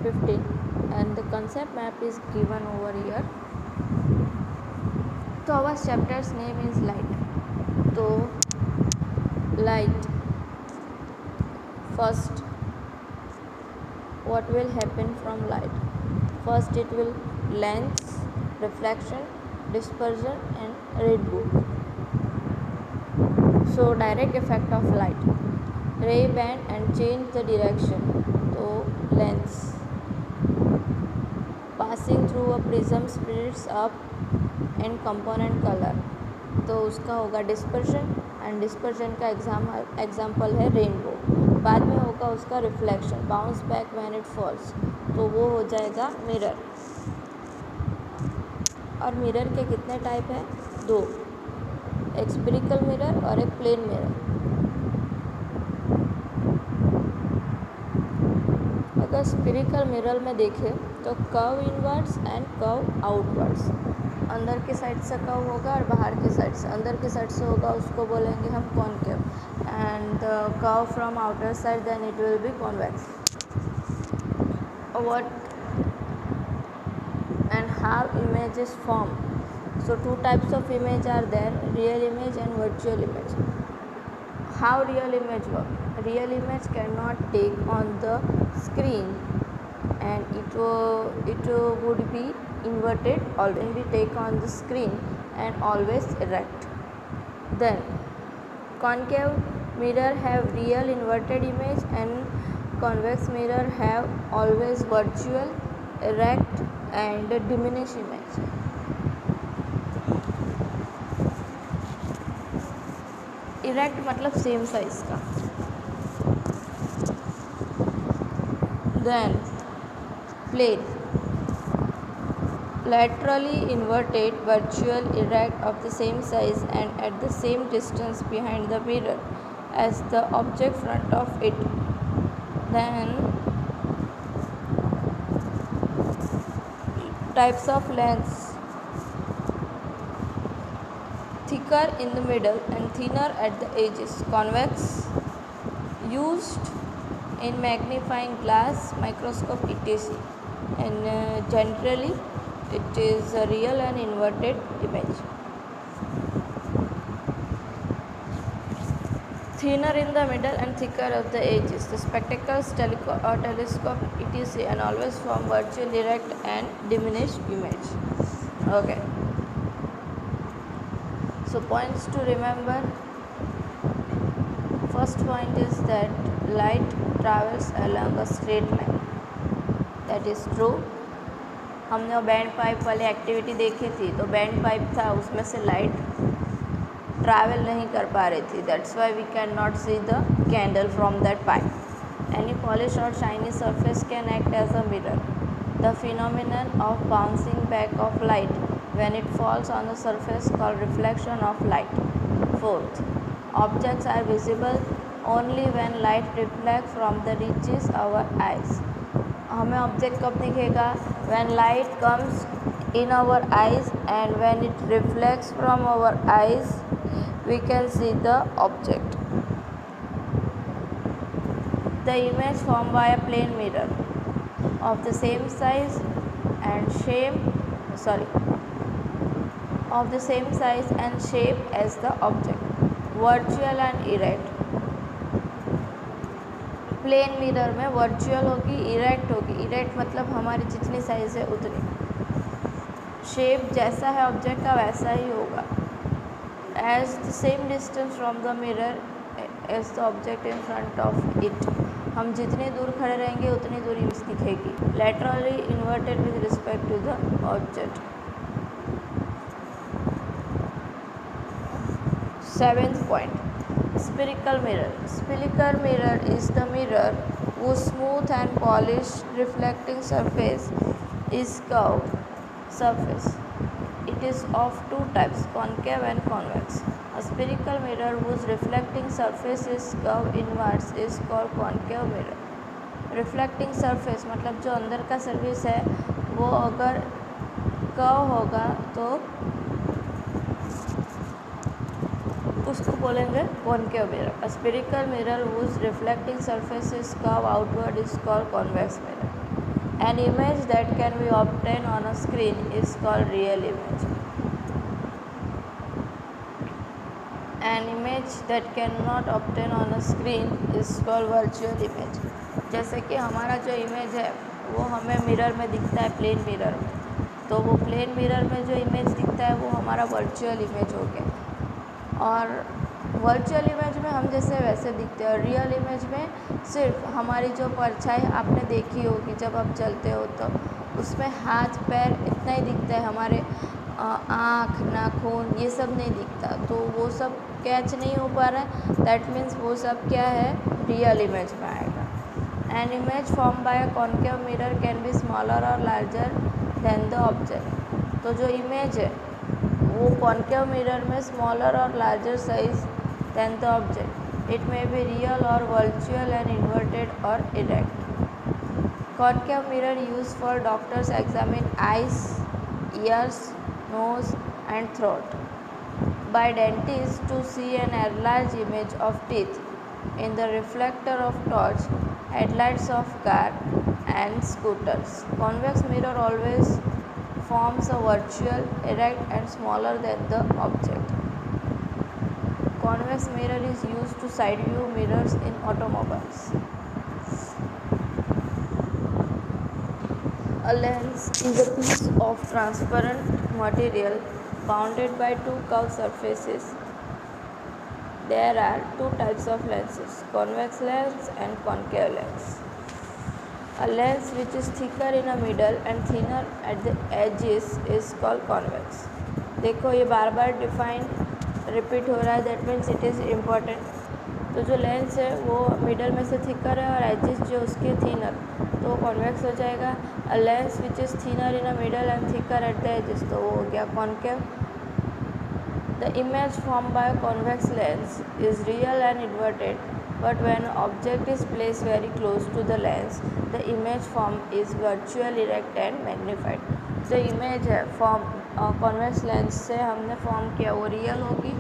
15 and the concept map is given over here. So our chapter's name is light. So light, first what will happen from light? First it will lens, reflection, dispersion and rainbow. So direct effect of light, ray bend and change the direction. So lens, passing through a prism splits up and component colour, तो उसका होगा dispersion and dispersion का example है rainbow. बाद में होगा उसका reflection, bounce back when it falls, तो वो हो जाएगा मिरर. और मिरर के कितने टाइप है? दो, एक स्फेरिकल मिरर और एक प्लेन मिरर. अगर स्फेरिकल मिरर में देखें तो curve inwards and curve outwards, अंदर की साइड से कर्व होगा और बाहर की साइड से, अंदर की साइड से होगा उसको बोलेंगे हम concave, and curve from outer side then it will be convex. What and how images form? So two types of image are there, real image and virtual image. How real image work? Real image cannot take on the screen and it would be inverted, always be take on the screen and always erect. Then concave mirror have real inverted image and convex mirror have always virtual, erect and diminished image. Erect मतलब same size का. Then plane, laterally inverted, virtual, erect, of the same size and at the same distance behind the mirror as the object front of it. Then types of lens, thicker in the middle and thinner at the edges, convex, used in magnifying glass, microscope, etc. And generally it is a real and inverted image. Thinner in the middle and thicker at the edges, the spectacles, telescope, etc. and always form virtual, erect and diminished image. Okay. So points to remember. First point is that light travels along a straight line. That is true. हमने वो band pipe वाली activity देखी थी, तो band pipe था, उसमें से light travel नहीं कर पा रही थी. That's why we can not see the candle from that pipe. Any polish और shiny surface can act as a mirror. The phenomenon of bouncing back of light when it falls on the surface called reflection of light. Fourth, objects are visible only when light reflects from the reaches our eyes. हमें object कब दिखेगा? when light comes in our eyes and when it reflects from our eyes we can see the object. The image formed by a plane mirror of the same size and shape as the object. Virtual and erect. Plane mirror में virtual होगी, erect होगी. Erect मतलब हमारी जितनी size है उतनी. Shape जैसा है ऑब्जेक्ट का वैसा ही होगा. As the same distance from the mirror as the object in front of it. हम जितनी दूर खड़े रहेंगे उतनी दूरी दिखेगी. Laterally inverted with respect to the object. Seventh point, spherical mirror. Spherical mirror is the mirror whose smooth and polished reflecting surface is curved surface. It is of two types, concave and convex. A spherical mirror whose reflecting surface is curved inwards is called concave mirror. Reflecting surface मतलब जो अंदर का surface है वो अगर curve होगा तो उसको बोलेंगे concave mirror. A spherical mirror whose reflecting surface is curved outward is called convex mirror. An image that can be obtained on a screen is called real image. An image that cannot obtain on a screen is called virtual image. जैसे कि हमारा जो image है वो हमें mirror में दिखता है, प्लेन मिरर में, तो वो प्लेन मिरर में जो इमेज दिखता है वो हमारा वर्चुअल इमेज हो गया। और वर्चुअल इमेज में हम जैसे वैसे दिखते हैं, और रियल इमेज में सिर्फ हमारी जो परछाई आपने देखी होगी जब आप चलते हो तो उसमें हाथ पैर इतना ही दिखता है, हमारे आँख नाखून ये सब नहीं दिखता, तो वो सब कैच नहीं हो पा रहा है। दैट मीन्स वो सब क्या है, रियल इमेज में आएगा। An image form by a concave mirror can be smaller और लार्जर देन द ऑब्जेक्ट। तो जो इमेज है वो कॉन्केव मिरर में स्मॉलर और larger size than the object. It may be real और वर्चुअल एंड इन्वर्टेड और erect. Concave mirror used for doctors examine eyes, ears, nose and throat. By dentists to see an enlarged image of teeth in the reflector of torch, headlights of car and scooters. Convex mirror always forms a virtual, erect and smaller than the object. Convex mirror is used to side view mirrors in automobiles. A lens is a piece of transparent material bounded by two curved surfaces. There are two types of lenses, convex lens and concave lens. A lens which is thicker in the middle and thinner at the edges is called convex. देखो ये बार बार define repeat हो रहा है, that means it is important. तो जो lens है वो middle में से थिकर है और एजेस जो उसके थिनर, तो कॉन्वेक्स हो जाएगा। A lens which is thinner in a middle and thicker at the edges, तो वो हो गया concave. The image form by convex lens is real and inverted, but when object is place very close to the lens the image form is virtual, erect and magnified. जो image है form convex lens से हमने form किया वो real होगी,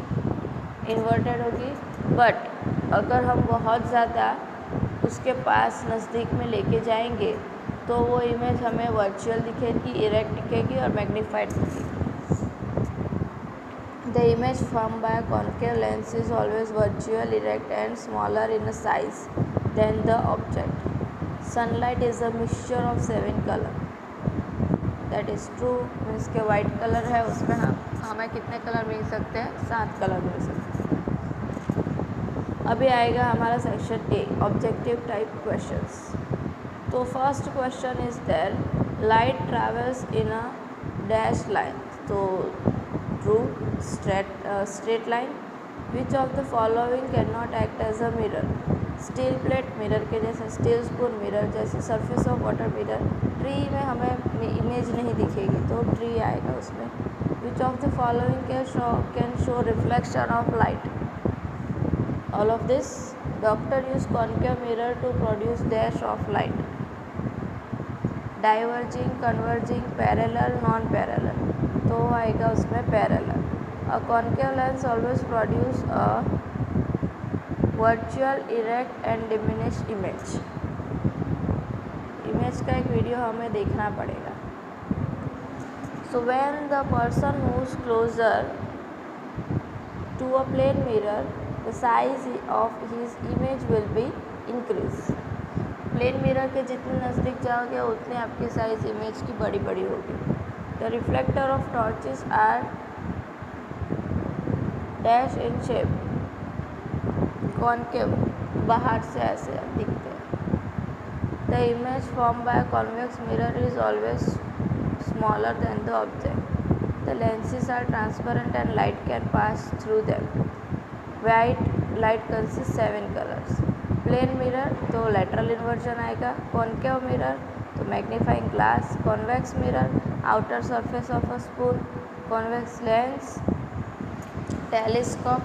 inverted होगी, but अगर हम बहुत ज़्यादा उसके पास नज़दीक में लेके जाएंगे तो वो इमेज हमें वर्चुअल दिखेगी, इरेक्ट दिखेगी और मैग्नीफाइड दिखेगी। The image form by concave lens is always virtual, erect and smaller in size than the object. Sunlight is a mixture of 7 colour, that is true. Means के white colour है उसमें हमें कितने colour मिल सकते हैं, 7 colour मिल सकते हैं। अभी आएगा हमारा section A, objective type questions. तो first question is there, light travels in a dash line, तो true, straight line. Which of the following can not act as a mirror, steel plate mirror के जैसे, steel spoon mirror जैसे, surface of water mirror. Tree में हमें image नहीं दिखेगी तो tree आएगा उसमें। Which of the following can show reflection of light, all of this. Doctor use concave mirror to produce dash of light, diverging, converging, parallel, non parallel, तो आएगा उसमें parallel. A concave lens always produce a virtual, erect and diminished image. Image का एक video हमें देखना पड़ेगा। So when the person moves closer to a plane mirror, the size of his image will be increased. Plane mirror के जितने नज़दीक जाओगे उतने आपकी साइज इमेज की बड़ी बड़ी होगी। The reflector of torches are dash in shape, concave, बाहर से ऐसे दिखते हैं। The image form by convex mirror is always smaller than the object. The lenses are transparent and light can pass through them. White light consist 7 colours. Plane mirror तो lateral inversion आएगा, concave mirror तो magnifying glass, convex mirror outer surface of a spoon, convex lens telescope,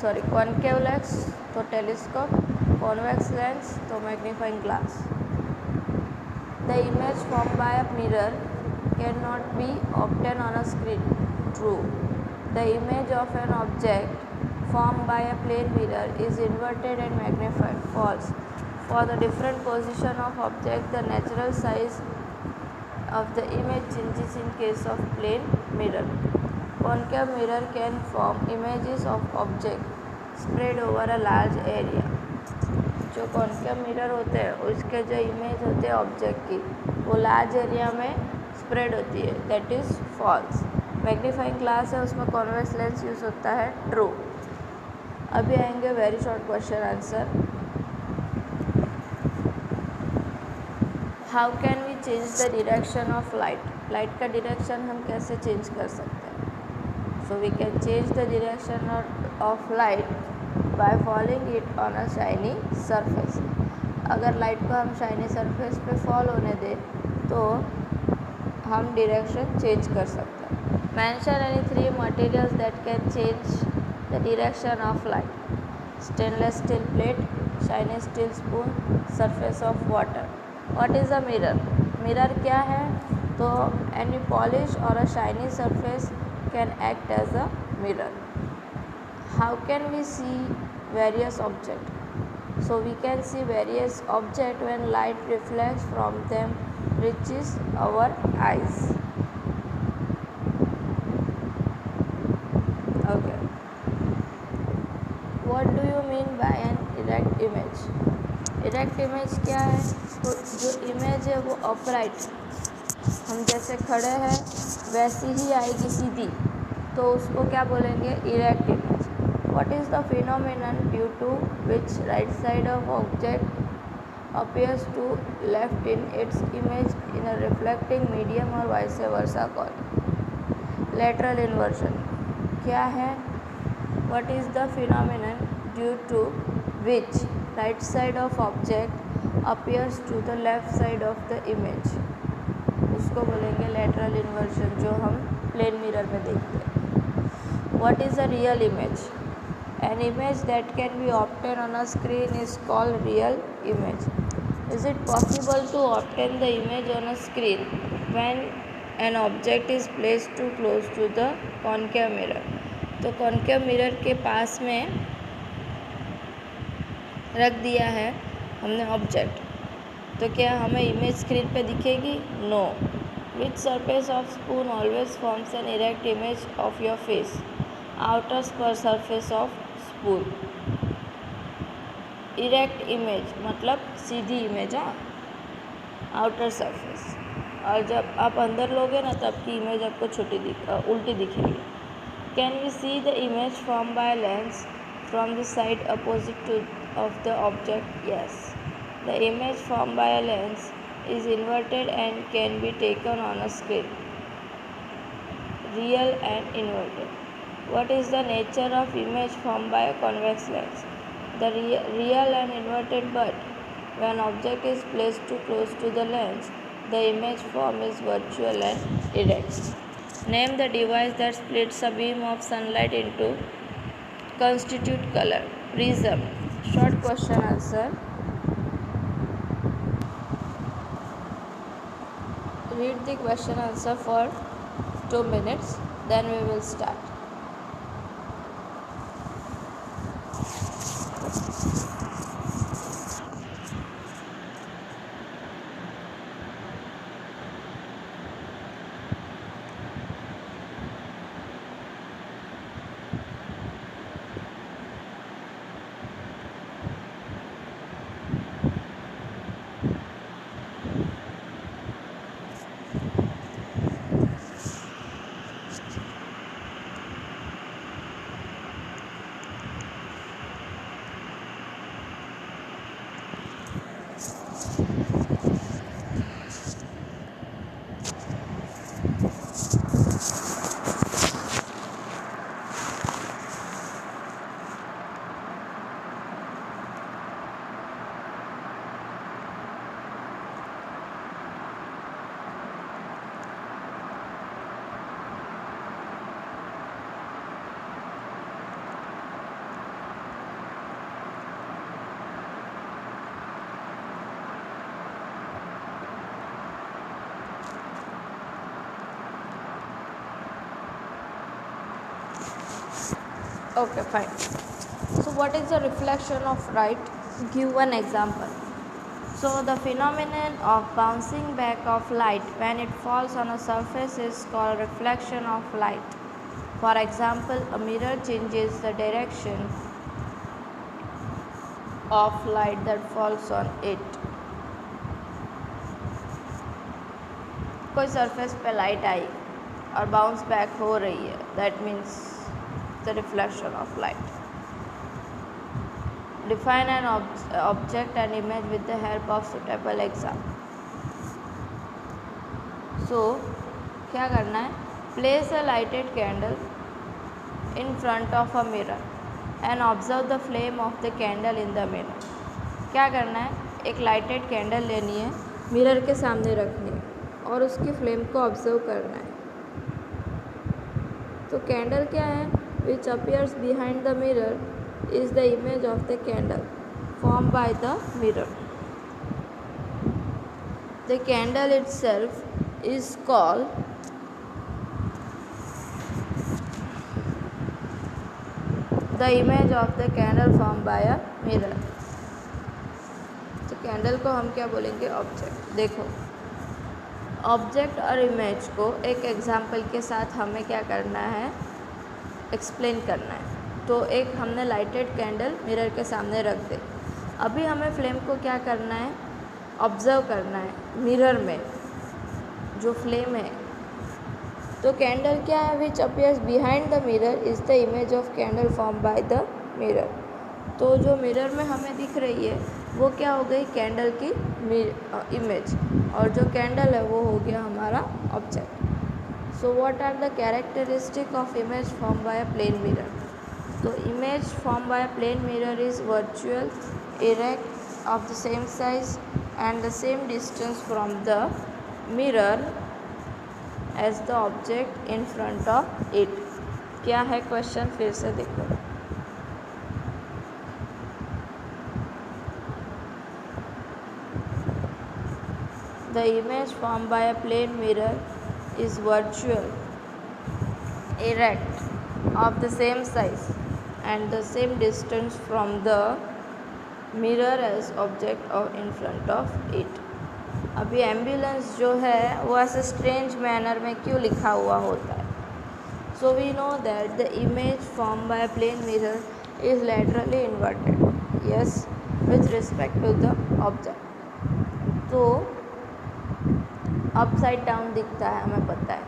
sorry concave lens तो telescope, convex lens तो magnifying glass. The image form by a mirror can not be obtain on a screen, true. The image of an object formed by a plane mirror is inverted and magnified, false. For the different position of object, the natural size of the image changes in case of plane mirror. Concave mirror can form images of object spread over a large area. जो concave mirror होते हैं उसके जो image होते हैं object की वो large area में स्प्रेड होती है, that is false. Magnifying glass है उसमें कॉन्वेक्स लेंस यूज़ होता है, ट्रू. अभी आएंगे very short question answer. How can we change the direction of light. Light का डायरेक्शन हम कैसे चेंज कर सकते हैं. So we can change the direction of light by falling it on a shiny surface. अगर light को हम shiny surface पे फॉल होने दें तो हम डायरेक्शन चेंज कर सकते हैं. Mention any 3 materials that can change the direction of light. Stainless steel plate, shiny steel spoon, surface of water. What is a mirror. Mirror क्या है. तो एनी पॉलिश और a shiny surface can act as a mirror. How can we see various object. So we can see various object when light reflects from them reaches our eyes. Okay. What do you mean by an erect image? Erect image क्या है. तो जो image है वो upright, हम जैसे खड़े हैं वैसी ही आएगी सीधी, तो उसको क्या बोलेंगे, erect image. What is the phenomenon due to which right side of object appears to left in its image in a reflecting medium or vice versa called? Lateral inversion. क्या है. What is the phenomenon due to which right side of object appears to the left side of the image? उसको बोलेंगे lateral inversion, जो हम plane mirror में देखते हैं. What is a real image? An image that can be obtained on a screen is called real image. Is it possible to obtain the image on a screen when an object is placed too close to the concave mirror? तो concave mirror के पास में रख दिया है हमने object, तो क्या हमें इमेज स्क्रीन पे दिखेगी. No. Which surface of spoon always forms an erect image of your face? Outer surface of spoon. Erect image मतलब सीधी इमेज. हाँ, आउटर सरफेस. और जब आप अंदर लोगे ना तब की इमेज आपको उल्टी दिखेगी. Can we see the image form by lens from the side opposite to of the object. Yes. The image form by a lens is inverted and can be taken on a screen. Real and inverted. What is the nature of image formed by a convex lens? The real and inverted, but when object is placed too close to the lens, the image form is virtual and erect. Name the device that splits a beam of sunlight into constitute color. Prism. Short question answer. Read the question answer for 2 minutes, then we will start. Okay, fine. So what is the reflection of light? Give one example. So the phenomenon of bouncing back of light when it falls on a surface is called reflection of light. For example, a mirror changes the direction of light that falls on it. कोई surface पे light आई और bounce back हो रही है, that means the reflection of light. Define an object and image with the help of suitable example. So क्या करना है? Place a lighted candle in front of a mirror and observe the flame of the candle in the mirror. क्या करना है? एक lighted candle लेनी है, mirror के सामने रखनी है और उसकी फ्लेम को ऑब्जर्व करना है. तो कैंडल क्या है? Which appears behind the mirror is the image of the candle formed by the mirror. The candle itself is called the image of the candle formed by a mirror. तो candle को हम क्या बोलेंगे? Object. देखो, object और image को एक example के साथ हमें क्या करना है? एक्सप्लेन करना है. तो एक हमने लाइटेड कैंडल मिरर के सामने रख दे. अभी हमें फ्लेम को क्या करना है? ऑब्ज़र्व करना है मिरर में जो फ्लेम है. तो कैंडल क्या है? Which appears behind the mirror is the image of candle form by the mirror. तो जो मिरर में हमें दिख रही है वो क्या हो गई? कैंडल की इमेज. और जो कैंडल है वो हो गया हमारा object. So what are the characteristic of image form by a plane mirror? तो image formed by a plane mirror is virtual, erect, of the same size and the same distance from the mirror as the object in front of it. क्या है question? फिर से देखो. The image formed by a plane mirror is virtual, erect, of the same size and the same distance from the mirror as object or in front of it. अभी ambulance जो है वो ऐसे स्ट्रेंज मैनर में क्यों लिखा हुआ होता है? So we know that the image form by plane mirror is laterally inverted, yes, with respect to the object. तो अपसाइड डाउन दिखता है, हमें पता है.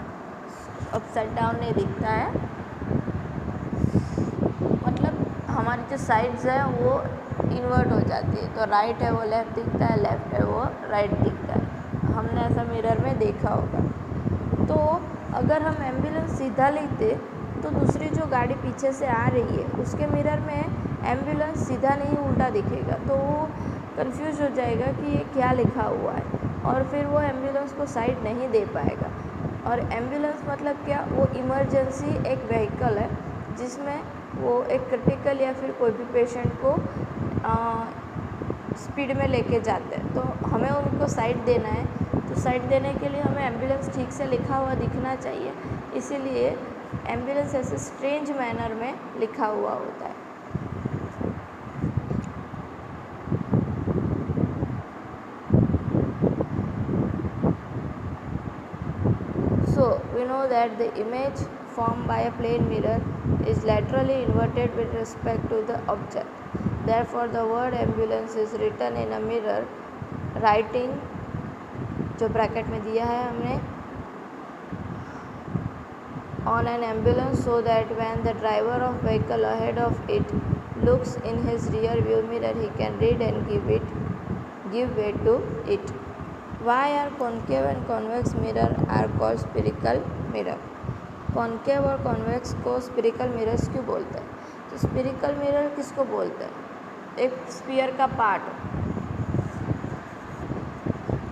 अपसाइड डाउन नहीं दिखता है, हमारी जो साइड्स हैं वो इन्वर्ट हो जाती है. तो राइट है वो लेफ़्ट दिखता है, लेफ़्ट है वो राइट दिखता है. हमने ऐसा मिरर में देखा होगा. तो अगर हम एम्बुलेंस सीधा लेते तो दूसरी जो गाड़ी पीछे से आ रही है उसके मिरर में एम्बुलेंस सीधा नहीं उल्टा दिखेगा. तो वो कंफ्यूज हो जाएगा कि ये क्या लिखा हुआ है और फिर वो एम्बुलेंस को साइड नहीं दे पाएगा. और एम्बुलेंस मतलब क्या? वो इमरजेंसी एक व्हीकल है जिसमें वो एक क्रिटिकल या फिर कोई भी पेशेंट को स्पीड में लेके जाते हैं. तो हमें उनको साइड देना है. तो साइड देने के लिए हमें एम्बुलेंस ठीक से लिखा हुआ दिखना चाहिए. इसीलिए एम्बुलेंस ऐसे स्ट्रेंज मैनर में लिखा हुआ होता है. So we know that the image formed by a plane mirror is laterally inverted with respect to the object. Therefore, the word ambulance is written in a mirror, writing जो bracket में दिया है हमने on an ambulance so that when the driver of vehicle ahead of it looks in his rear view mirror he can read and give way to it. Why are concave and convex mirror are called spherical mirror? Concave और convex को spherical mirrors क्यों बोलते हैं? तो spherical mirror किसको बोलते हैं? एक स्फीयर का पार्ट,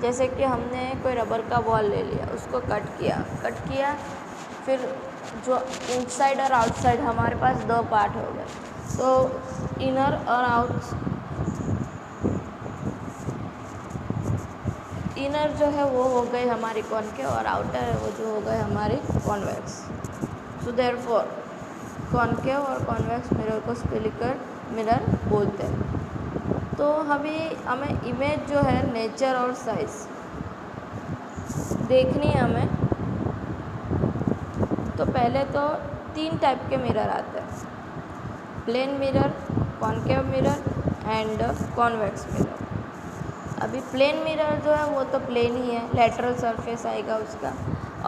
जैसे कि हमने कोई रबर का बॉल ले लिया, उसको कट किया, फिर जो इनसाइड और आउटसाइड हमारे पास दो पार्ट हो गए. तो इनर और इनर जो है वो हो गई हमारी कॉन्केव और आउटर है वो जो हो गए हमारी कॉन्वेक्स. सो देयरफॉर कॉन्केव और कॉन्वेक्स मिरर को स्फेरिकल मिरर बोलते हैं. तो तो हमें इमेज जो है नेचर और साइज देखनी है हमें। तो पहले तो 3 टाइप के मिरर आते हैं, plane mirror, concave mirror and convex mirror. अभी प्लेन मिरर जो है वो तो प्लेन ही है, लेटरल सरफेस आएगा उसका,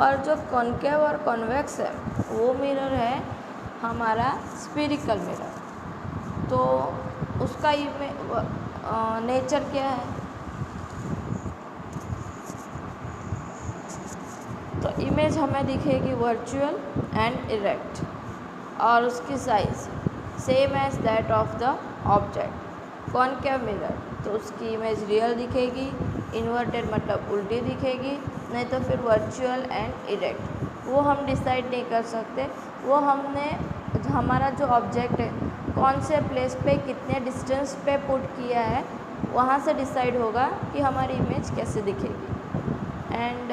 और जो कॉनकेव और कॉन्वेक्स है वो मिरर है हमारा स्फेरिकल मिरर। तो उसका नेचर क्या है, तो इमेज हमें दिखेगी वर्चुअल एंड इरेक्ट, और उसकी size same as that of the object. Concave mirror तो उसकी इमेज रियल दिखेगी, इन्वर्टेड मतलब उल्टी दिखेगी, नहीं तो फिर वर्चुअल एंड इरेक्ट। वो हम डिसाइड नहीं कर सकते, वो हमारा जो ऑब्जेक्ट है कौन से प्लेस पे कितने डिस्टेंस पे पुट किया है वहाँ से डिसाइड होगा कि हमारी इमेज कैसे दिखेगी। एंड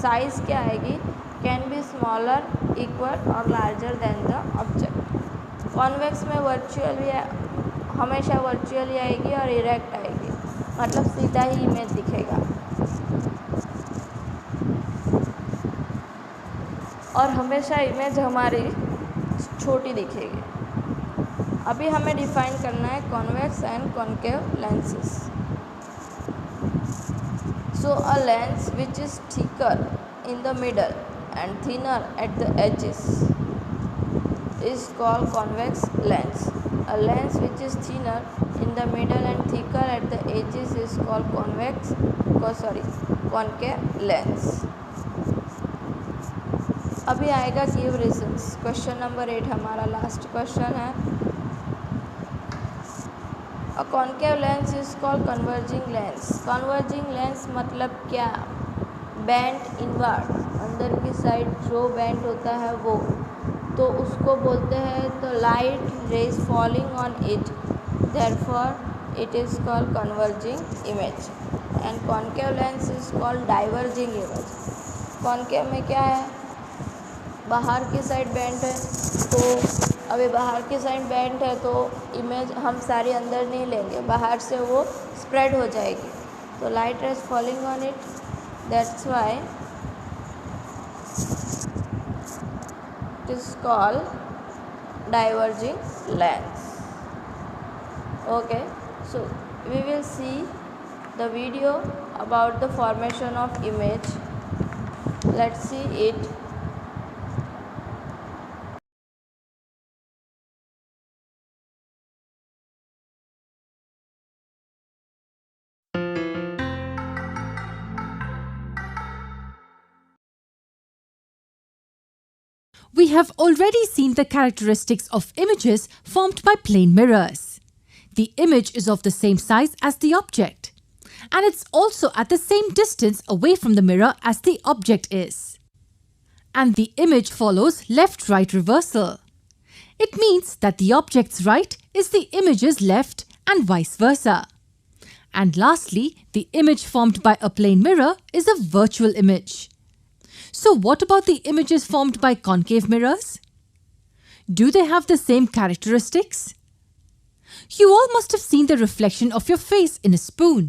साइज़ क्या आएगी, कैन बी स्मॉलर, इक्वल और larger than the object. Convex में हमेशा वर्चुअल ही आएगी और इरेक्ट आएगी, मतलब सीधा ही इमेज दिखेगा, और हमेशा इमेज हमारी छोटी दिखेगी। अभी हमें डिफाइन करना है convex and concave lenses. So a lens which is thicker in the middle and thinner at the edges is called convex lens. A lens which is thinner in the middle and thicker at the edges is called concave lens. अभी आएगा give reasons. Question number 8 हमारा last question है। A concave lens is called converging lens. Converging lens मतलब क्या, bent inward, अंदर की side जो bent होता है वो, तो उसको बोलते हैं तो light rays falling on it, therefore it is called converging image. And concave lens is called diverging image. Concave में क्या है, बाहर की साइड बेंट है, तो अभी बाहर की साइड बेंट है तो इमेज हम सारी अंदर नहीं लेंगे, बाहर से वो स्प्रेड हो जाएगी, तो light rays falling on it, that's why it is called diverging lens. Okay, so we will see the video about the formation of image. Let's see it. We have already seen the characteristics of images formed by plane mirrors. The image is of the same size as the object, and it's also at the same distance away from the mirror as the object is. And the image follows left-right reversal. It means that the object's right is the image's left and vice versa. And lastly, the image formed by a plane mirror is a virtual image. So what about the images formed by concave mirrors? Do they have the same characteristics? You all must have seen the reflection of your face in a spoon.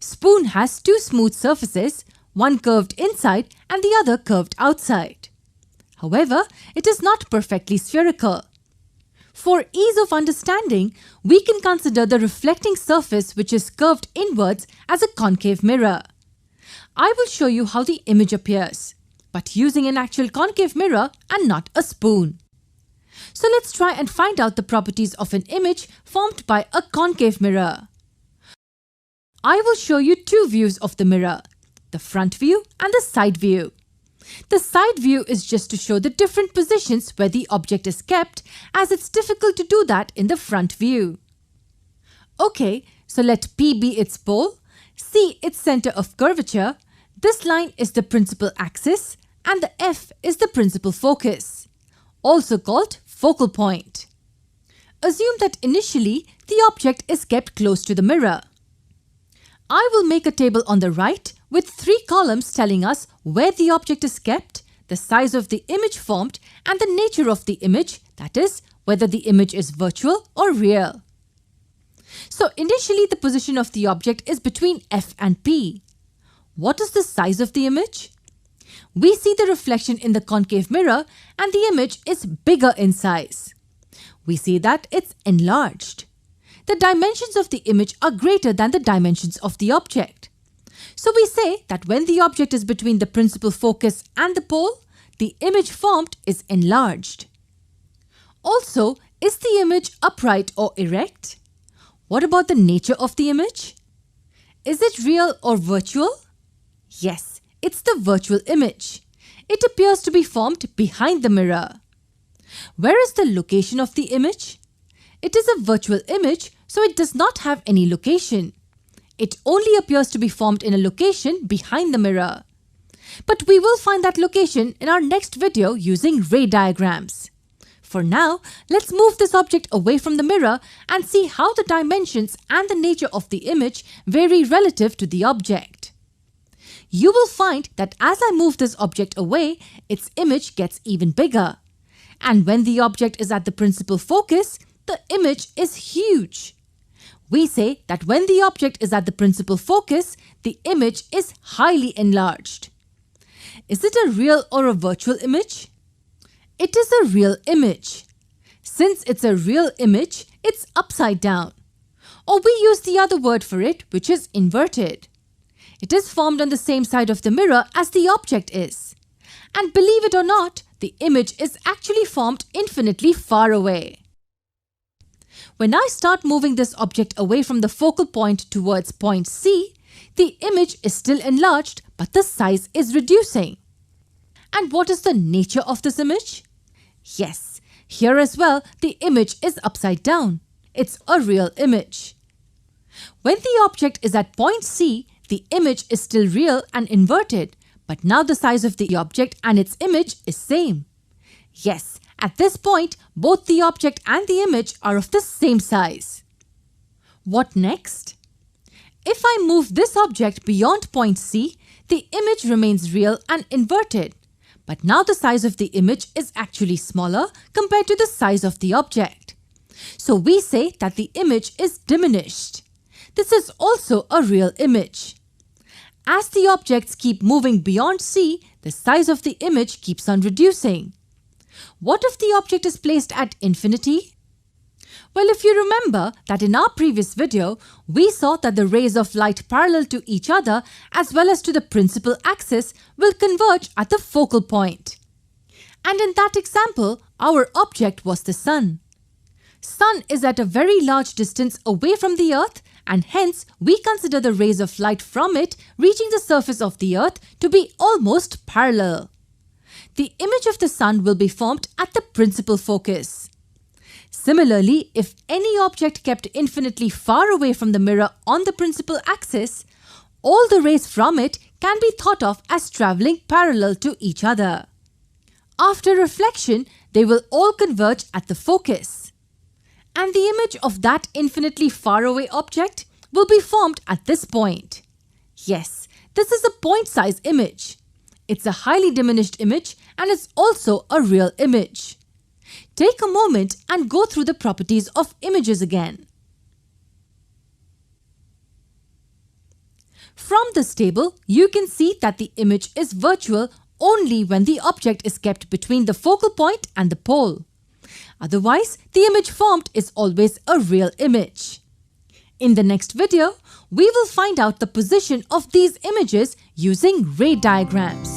Spoon has two smooth surfaces, one curved inside and the other curved outside. However, it is not perfectly spherical. For ease of understanding, we can consider the reflecting surface which is curved inwards as a concave mirror. I will show you how the image appears, but using an actual concave mirror and not a spoon. So let's try and find out the properties of an image formed by a concave mirror. I will show you two views of the mirror, the front view and the side view. The side view is just to show the different positions where the object is kept, as it's difficult to do that in the front view. Okay, so let P be its pole, C its center of curvature, this line is the principal axis, and the F is the principal focus, also called focal point. Assume that initially the object is kept close to the mirror. I will make a table on the right with 3 columns telling us where the object is kept, the size of the image formed, and the nature of the image, that is, whether the image is virtual or real. So initially the position of the object is between F and P. What is the size of the image? We see the reflection in the concave mirror and the image is bigger in size. We see that it's enlarged. The dimensions of the image are greater than the dimensions of the object. So we say that when the object is between the principal focus and the pole, the image formed is enlarged. Also, is the image upright or erect? What about the nature of the image? Is it real or virtual? Yes, it's the virtual image. It appears to be formed behind the mirror. Where is the location of the image? It is a virtual image, so it does not have any location. It only appears to be formed in a location behind the mirror. But we will find that location in our next video using ray diagrams. For now, let's move this object away from the mirror and see how the dimensions and the nature of the image vary relative to the object. You will find that as I move this object away, its image gets even bigger. And when the object is at the principal focus, the image is huge. We say that when the object is at the principal focus, the image is highly enlarged. Is it a real or a virtual image? It is a real image. Since it's a real image, it's upside down. Or we use the other word for it, which is inverted. It is formed on the same side of the mirror as the object is. And believe it or not, the image is actually formed infinitely far away. When I start moving this object away from the focal point towards point C, the image is still enlarged, but the size is reducing. And what is the nature of this image? Yes, here as well, the image is upside down. It's a real image. When the object is at point C, the image is still real and inverted, but now the size of the object and its image is same. Yes, at this point, both the object and the image are of the same size. What next? If I move this object beyond point C, the image remains real and inverted. But now the size of the image is actually smaller compared to the size of the object. So we say that the image is diminished. This is also a real image. As the objects keep moving beyond C, the size of the image keeps on reducing. What if the object is placed at infinity? Well, if you remember that in our previous video, we saw that the rays of light parallel to each other as well as to the principal axis will converge at the focal point. And in that example, our object was the Sun. Sun is at a very large distance away from the Earth, and hence we consider the rays of light from it reaching the surface of the Earth to be almost parallel. The image of the Sun will be formed at the principal focus. Similarly, if any object kept infinitely far away from the mirror on the principal axis, all the rays from it can be thought of as travelling parallel to each other. After reflection, they will all converge at the focus. And the image of that infinitely far away object will be formed at this point. Yes, this is a point-size image. It's a highly diminished image and it's also a real image. Take a moment and go through the properties of images again. From this table, you can see that the image is virtual only when the object is kept between the focal point and the pole. Otherwise, the image formed is always a real image. In the next video, we will find out the position of these images using ray diagrams.